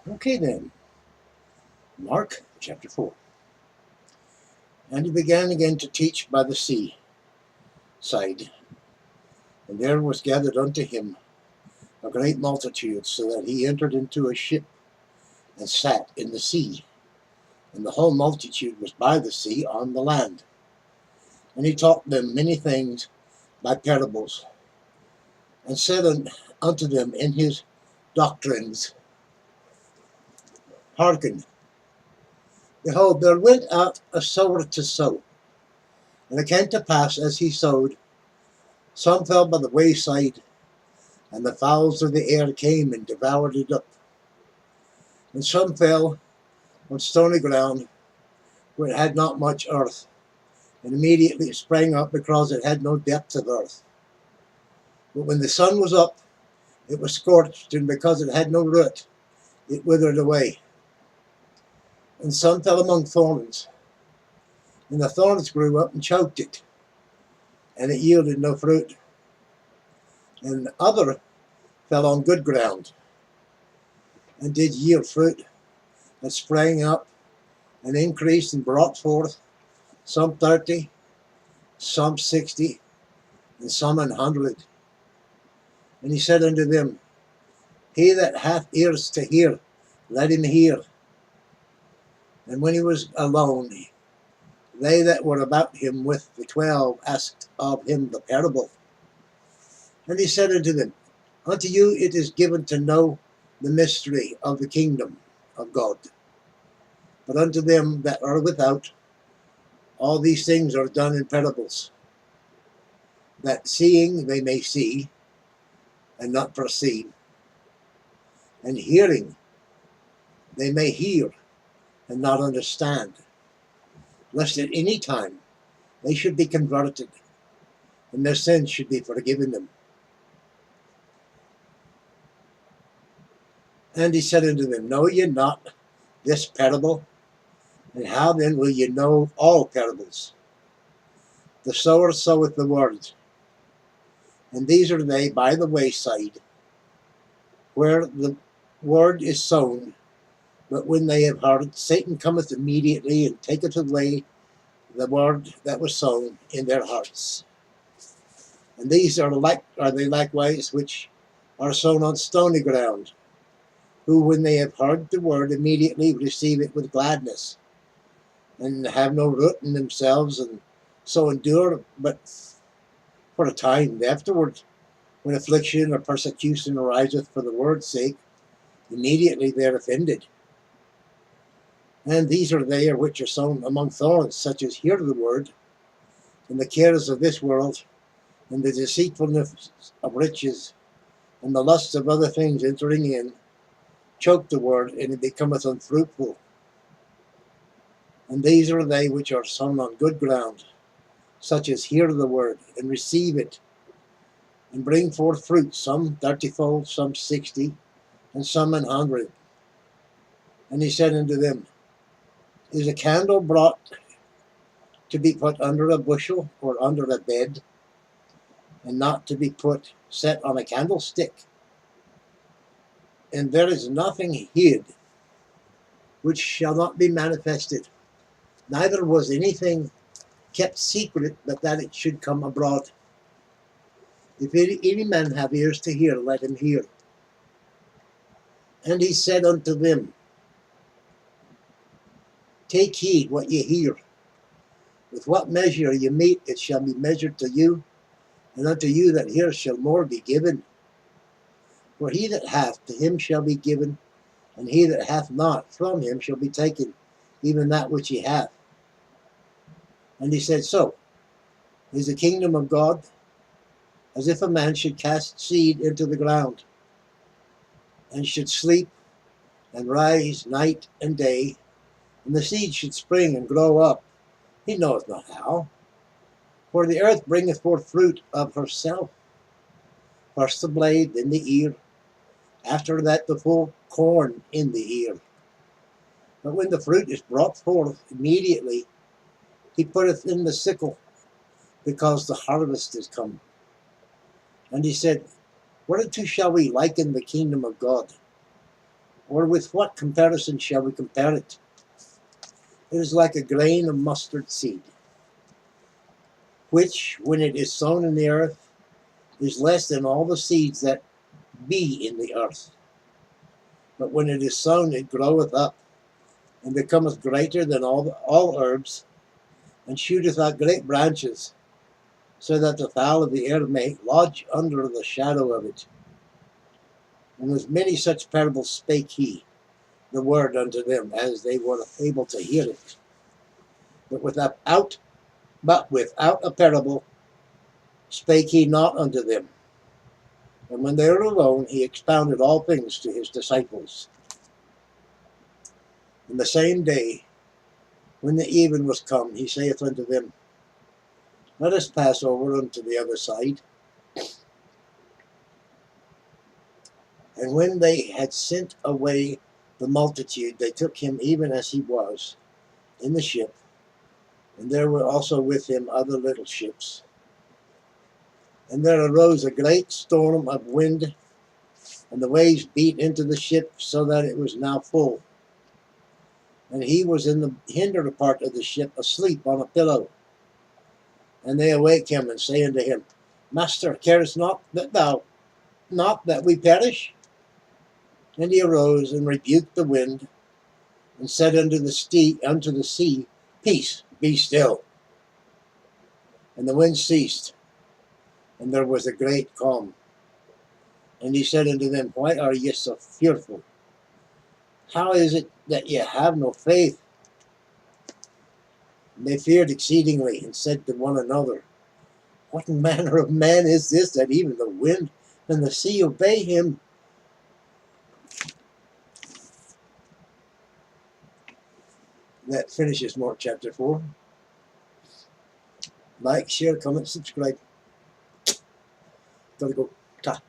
Okay then, Mark chapter 4. And he began again to teach by the sea side, and there was gathered unto him a great multitude, so that he entered into a ship and sat in the sea, and the whole multitude was by the sea on the land. And he taught them many things by parables, and said unto them in his doctrines, Hearken, behold, there went out a sower to sow. And it came to pass, as he sowed, some fell by the wayside, and the fowls of the air came and devoured it up. And some fell on stony ground, where it had not much earth, and immediately it sprang up, because it had no depth of earth. But when the sun was up, it was scorched, and because it had no root, it withered away. And some fell among thorns, and the thorns grew up and choked it, and it yielded no fruit. And other fell on good ground, and did yield fruit, that sprang up and increased and brought forth some 30, some 60, and some 100. And he said unto them, He that hath ears to hear, let him hear. And when he was alone, they that were about him with the 12 asked of him the parable. And he said unto them, Unto you it is given to know the mystery of the kingdom of God. But unto them that are without, all these things are done in parables, that seeing they may see, and not perceive, and hearing they may hear, and not understand, lest at any time they should be converted, and their sins should be forgiven them. And he said unto them, Know ye not this parable? And how then will ye know all parables? The sower soweth the word, and these are they by the wayside, where the word is sown. But when they have heard, Satan cometh immediately and taketh away the word that was sown in their hearts. And these are they likewise which are sown on stony ground, who when they have heard the word immediately receive it with gladness, and have no root in themselves, and so endure but for a time. Afterwards, when affliction or persecution ariseth for the word's sake, immediately they are offended. And these are they which are sown among thorns, such as hear the word, and the cares of this world, and the deceitfulness of riches, and the lust of other things entering in, choke the word, and it becometh unfruitful. And these are they which are sown on good ground, such as hear the word, and receive it, and bring forth fruit, some 30-fold, some 60, and some 100. And he said unto them, Is a candle brought to be put under a bushel, or under a bed, and not to be set on a candlestick? And there is nothing hid which shall not be manifested, neither was anything kept secret, but that it should come abroad. If any man have ears to hear, let him hear. And he said unto them, Take heed what ye hear. With what measure ye mete, it shall be measured to you, and unto you that hear shall more be given. For he that hath, to him shall be given, and he that hath not, from him shall be taken, even that which he hath. And he said, So is the kingdom of God, as if a man should cast seed into the ground, and should sleep and rise night and day, and the seed should spring and grow up, he knoweth not how. For the earth bringeth forth fruit of herself, first the blade, then the ear, after that the full corn in the ear. But when the fruit is brought forth, immediately he putteth in the sickle, because the harvest is come. And he said, Whereunto shall we liken the kingdom of God? or with what comparison shall we compare it? It is like a grain of mustard seed, which, when it is sown in the earth, is less than all the seeds that be in the earth. But when it is sown, it groweth up, and becometh greater than all herbs, and shooteth out great branches, so that the fowl of the air may lodge under the shadow of it. And with many such parables spake he the word unto them, as they were able to hear it. But without a parable spake he not unto them. And when they were alone, he expounded all things to his disciples. And the same day, when the even was come, he saith unto them, Let us pass over unto the other side. And when they had sent away the multitude, they took him even as he was, in the ship, and there were also with him other little ships. And there arose a great storm of wind, and the waves beat into the ship, so that it was now full. And he was in the hinder part of the ship, asleep on a pillow. And they awake him, and say unto him, Master, carest not that we perish? And he arose, and rebuked the wind, and said unto the sea, Peace, be still. And the wind ceased, and there was a great calm. And he said unto them, Why are ye so fearful? How is it that ye have no faith? And they feared exceedingly, and said to one another, What manner of man is this, that even the wind and the sea obey him? That finishes Mark chapter 4. Like, share, comment, subscribe. Gotta go. Ta.